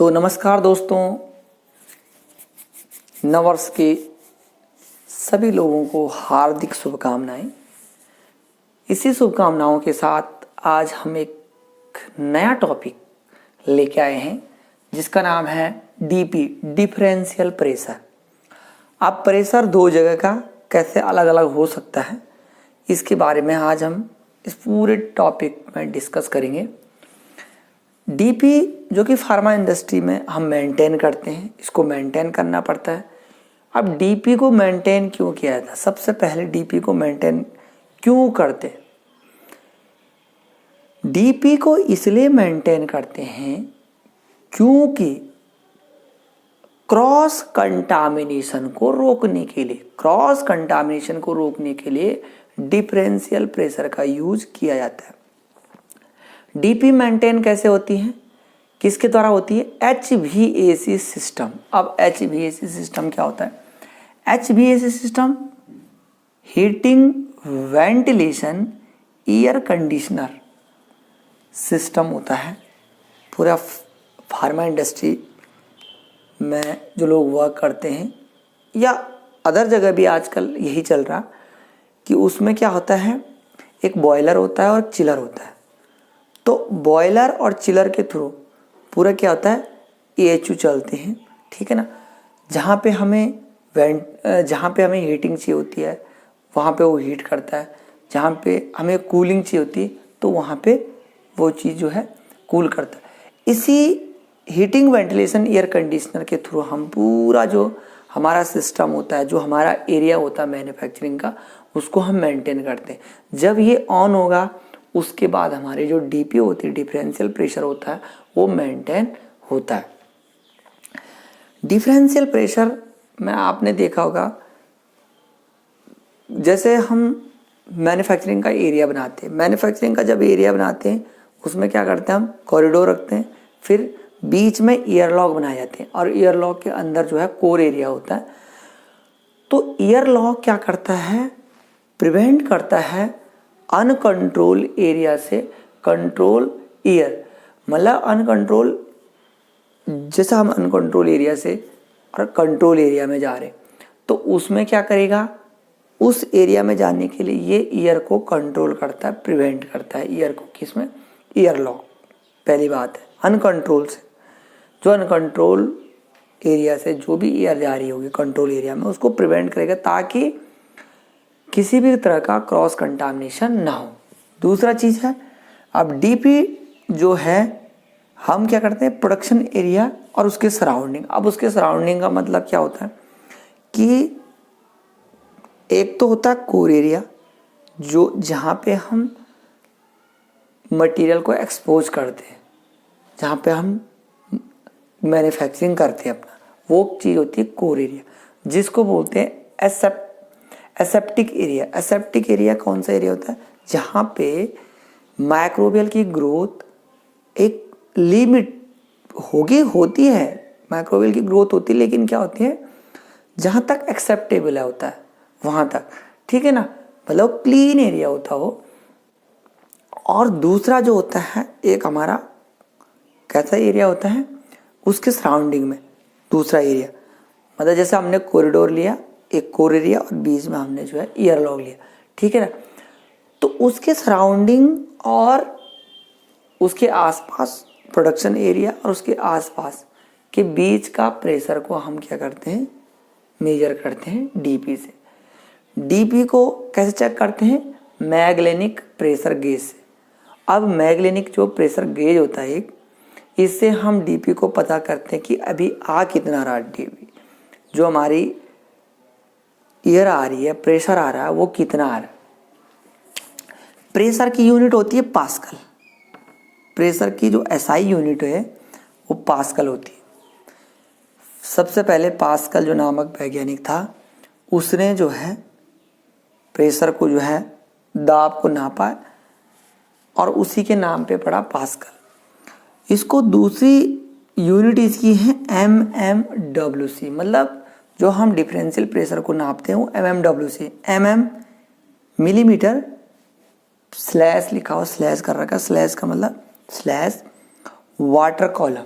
तो नमस्कार दोस्तों, नववर्ष के सभी लोगों को हार्दिक शुभकामनाएं। इसी शुभकामनाओं के साथ आज हम एक नया टॉपिक लेके आए हैं जिसका नाम है डीपी, डिफरेंशियल प्रेशर। अब प्रेशर दो जगह का कैसे अलग अलग हो सकता है, इसके बारे में आज हम इस पूरे टॉपिक में डिस्कस करेंगे। डीपी जो कि फार्मा इंडस्ट्री में हम मेंटेन करते हैं, इसको मेंटेन करना पड़ता है। अब डीपी को मेंटेन क्यों किया था? सबसे पहले डीपी को मेंटेन क्यों करते? डीपी को इसलिए मेंटेन करते हैं क्योंकि क्रॉस कंटामिनेशन को रोकने के लिए डिफरेंशियल प्रेशर का यूज किया जाता है। डीपी मेंटेन कैसे होती है, किसके द्वारा होती है? HVAC system. अब HVAC सिस्टम क्या होता है? HVAC system heating, ventilation, air conditioner system होता है। पूरा फार्मा इंडस्ट्री में जो लोग वर्क करते हैं या अदर जगह भी आजकल यही चल रहा कि उसमें क्या होता है, एक बॉयलर होता है और चिलर होता है। तो बॉयलर और चिलर के थ्रू पूरा क्या होता है, AHU चलते हैं, ठीक है ना। जहाँ पे हमें हीटिंग चाहिए होती है वहाँ पे वो हीट करता है, जहाँ पे हमें कूलिंग चाहिए होती है तो वहाँ पे वो चीज़ जो है कूल करता है। इसी हीटिंग, वेंटिलेशन, एयर कंडीशनर के थ्रू हम पूरा जो हमारा सिस्टम होता है, जो हमारा एरिया होता है मैन्युफैक्चरिंग का, उसको हम मेंटेन करते हैं। जब ये ऑन होगा उसके बाद हमारी जो डीपी होती है, डिफरेंशियल प्रेशर होता है, वो मेंटेन होता है। डिफरेंशियल प्रेशर में आपने देखा होगा, जैसे हम मैन्युफैक्चरिंग का एरिया बनाते हैं, मैन्युफैक्चरिंग का जब एरिया बनाते हैं उसमें क्या करते हैं, हम कॉरिडोर रखते हैं, फिर बीच में एयरलॉक बनाए जाते हैं और एयरलॉक के अंदर जो है कोर एरिया होता है। तो एयरलॉक क्या करता है, प्रिवेंट करता है अनकंट्रोल एरिया से कंट्रोल एयर। मतलब अनकंट्रोल, जैसा हम अनकंट्रोल एरिया से और कंट्रोल एरिया में जा रहे हैं तो उसमें क्या करेगा, उस एरिया में जाने के लिए ये ईयर को कंट्रोल करता है, प्रिवेंट करता है ईयर को। किसमें? ईयरलॉक। पहली बात है अनकंट्रोल से, जो अनकंट्रोल एरिया से जो भी ईयर जा रही होगी कंट्रोल एरिया में, उसको प्रिवेंट करेगा ताकि किसी भी तरह का क्रॉस कंटामिनेशन ना हो। दूसरा चीज़ है, अब डीपी जो है हम क्या करते हैं, प्रोडक्शन एरिया और उसके सराउंडिंग। अब उसके सराउंडिंग का मतलब क्या होता है कि एक तो होता है कोर एरिया, जो जहाँ पे हम मटेरियल को एक्सपोज करते हैं, जहाँ पे हम मैन्युफैक्चरिंग करते हैं अपना, वो चीज़ होती है कोर एरिया, जिसको बोलते हैं एसेप्टिक एरिया। एसेप्टिक एरिया कौन सा एरिया होता है? जहाँ पे माइक्रोबियल की ग्रोथ एक लिमिट होती है, माइक्रोबियल की ग्रोथ होती है, लेकिन क्या होती है, जहाँ तक एक्सेप्टेबल होता है वहाँ तक, ठीक है ना, मतलब क्लीन एरिया होता हो। और दूसरा जो होता है, एक हमारा कैसा एरिया होता है, उसके सराउंडिंग में दूसरा एरिया, मतलब जैसे हमने कॉरिडोर लिया, एक कोर एरिया, और बीच में हमने जो है ईयरलॉक लिया, ठीक है ना। तो उसके सराउंडिंग और उसके आसपास प्रोडक्शन एरिया और उसके आसपास के बीच का प्रेशर को हम क्या करते हैं, मेजर करते हैं डीपी से। डीपी को कैसे चेक करते हैं? मैग्लेनिक प्रेशर गेज से। अब मैग्लेनिक जो प्रेशर गेज होता है एक, इससे हम डीपी को पता करते हैं कि अभी आ कितना रहा डीपी, जो हमारी एयर आ रही है, प्रेशर आ रहा है, वो कितना आ रहा है। प्रेशर की यूनिट होती है पास्कल। प्रेशर की जो SI यूनिट है वो पास्कल होती है। सबसे पहले पास्कल जो नामक वैज्ञानिक था, उसने जो है प्रेशर को जो है दाब को नापा और उसी के नाम पे पड़ा पास्कल। इसको दूसरी यूनिट इसकी है mmWc, मतलब जो हम डिफरेंशियल प्रेशर को नापते हैं वो mmWc, mm मिलीमीटर, स्लैश लिखा हुआ, स्लैश कर रखा, स्लैश का मतलब स्लैश वाटर कॉलम,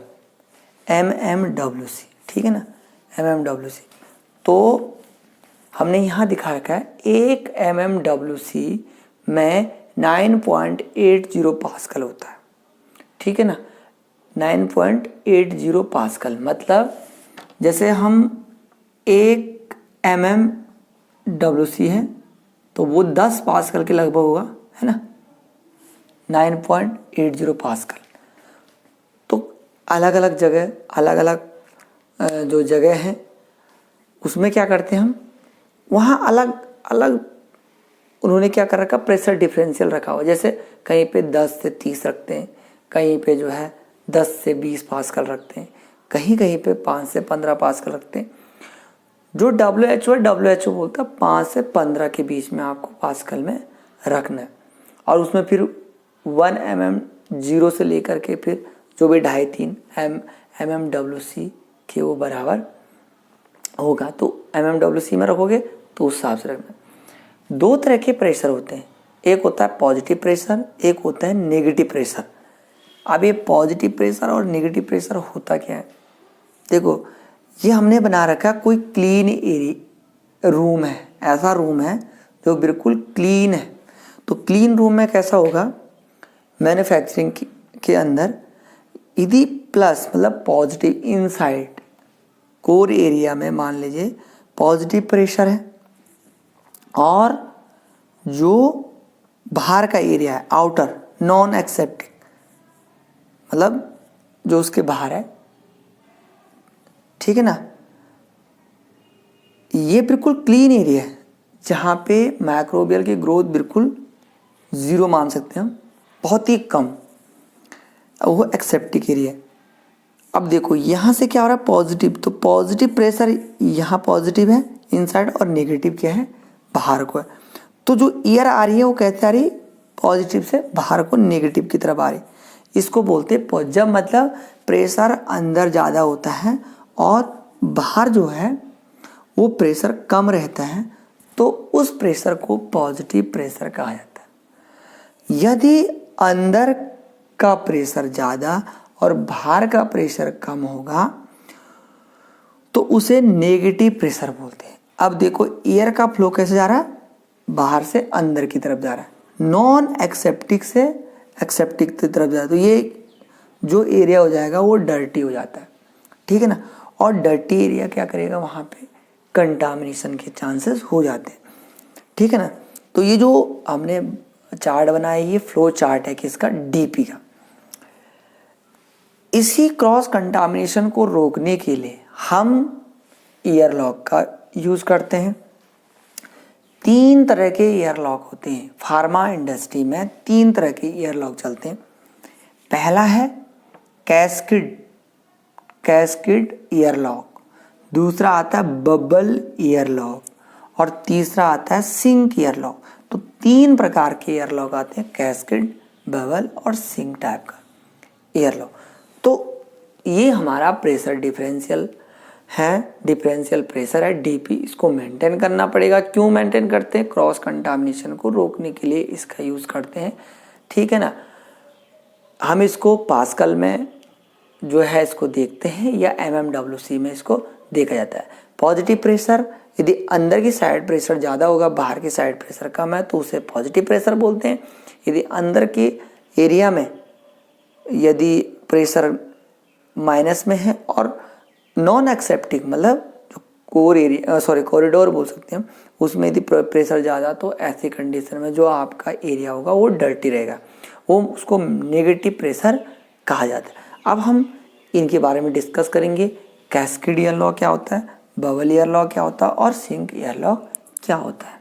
mmWc, ठीक है ना, mmWc। तो हमने यहाँ दिखा रखा है 1 mmWc में 9.80 पास्कल होता है, ठीक है ना, 9.80 पास्कल। मतलब जैसे हम 1 mmWc है तो वो 10 पास्कल के लगभग होगा, है ना, 9.80 पास्कल। तो अलग अलग जगह, अलग अलग जो जगह हैं उसमें क्या करते हैं हम, वहाँ अलग अलग उन्होंने क्या कर रखा, प्रेशर डिफरेंशियल रखा हुआ। जैसे कहीं पे 10 से 30 रखते हैं, कहीं पे जो है 10 से 20 पास्कल रखते हैं, कहीं कहीं पे 5 से 15 पास्कल रखते हैं। जो WHO है, WHO बोलता है 5 से 15 के बीच में आपको पास्कल में रखना है। और उसमें फिर 1 mm0 से लेकर के फिर जो भी 2.5-3 mmWc के वो बराबर होगा, तो mmWc में रखोगे तो उस हिसाब से रखना। 2 तरह के प्रेशर होते हैं, एक होता है पॉजिटिव प्रेशर, एक होता है नेगेटिव प्रेशर। अब ये पॉजिटिव प्रेशर और नेगेटिव प्रेशर होता क्या है, देखो ये हमने बना रखा कोई क्लीन एरिया रूम है, ऐसा रूम है जो बिल्कुल क्लीन है। तो क्लीन रूम में कैसा होगा, मैन्युफैक्चरिंग के अंदर यदि प्लस मतलब पॉजिटिव इनसाइड कोर एरिया में मान लीजिए पॉजिटिव प्रेशर है, और जो बाहर का एरिया है आउटर नॉन एक्सेप्टिंग मतलब जो उसके बाहर है, ठीक है ना, ये बिल्कुल क्लीन एरिया है जहाँ पे माइक्रोबियल की ग्रोथ बिल्कुल 0 मान सकते हैं हम, बहुत ही कम, वो एक्सेप्टिक एरिया है। अब देखो यहाँ से क्या हो रहा है, पॉजिटिव, तो पॉजिटिव प्रेशर यहाँ पॉजिटिव है इनसाइड और नेगेटिव क्या है, बाहर को है। तो जो एयर आ रही है वो कैसे आ रही है, पॉजिटिव से बाहर को नेगेटिव की तरफ आ रही है। इसको बोलते हैं जब मतलब प्रेशर अंदर ज़्यादा होता है और बाहर जो है वो प्रेशर कम रहता है, तो उस प्रेशर को पॉजिटिव प्रेशर कहा जाता है। यदि अंदर का प्रेशर ज़्यादा और बाहर का प्रेशर कम होगा तो उसे नेगेटिव प्रेशर बोलते हैं। अब देखो एयर का फ्लो कैसे जा रहा है, बाहर से अंदर की तरफ जा रहा है, नॉन एक्सेप्टिक से एक्सेप्टिक की तरफ जा रहा है। तो ये जो एरिया हो जाएगा वो डर्टी हो जाता है, ठीक है ना। और डर्टी एरिया क्या करेगा, वहाँ पे कंटामिनेशन के चांसेस हो जाते हैं, ठीक है ना। तो ये जो हमने चार्ट बनाया ये फ्लो चार्ट है किसका, डीपी का। इसी क्रॉस कंटामिनेशन को रोकने के लिए हम एयर लॉक का यूज करते हैं। 3 तरह के एयर लॉक होते हैं फार्मा इंडस्ट्री में, 3 तरह के एयर लॉक चलते हैं। पहला है कैस्केड एयर लॉक, दूसरा आता है बबल एयर लॉक और तीसरा आता है सिंक एयर लॉक। तो 3 प्रकार के एयर लॉक आते हैं, कैस्केड, बबल और सिंक टाइप का एयर लॉक। तो ये हमारा प्रेशर डिफरेंशियल है, डिफरेंशियल प्रेशर है डीपी, इसको मेंटेन करना पड़ेगा। क्यों मेंटेन करते हैं, क्रॉस कंटामिनेशन को रोकने के लिए इसका यूज करते हैं, ठीक है ना। हम इसको पास्कल में जो है इसको देखते हैं या mmWc में इसको देखा जाता है। पॉजिटिव प्रेशर, यदि अंदर की साइड प्रेशर ज़्यादा होगा, बाहर की साइड प्रेशर कम है, तो उसे पॉजिटिव प्रेशर बोलते हैं। यदि अंदर के एरिया में यदि प्रेशर माइनस में है और नॉन एक्सेप्टिंग मतलब जो कोर एरिया कॉरिडोर बोल सकते हैं, उसमें यदि प्रेशर ज़्यादा, तो ऐसी कंडीशन में जो आपका एरिया होगा वो डर्टी रहेगा, वो उसको नेगेटिव प्रेशर कहा जाता है। अब हम इनके बारे में डिस्कस करेंगे, कैस्केड एयर लॉक क्या होता है, बबल एयर लॉक क्या होता है और सिंक एयर लॉक क्या होता है।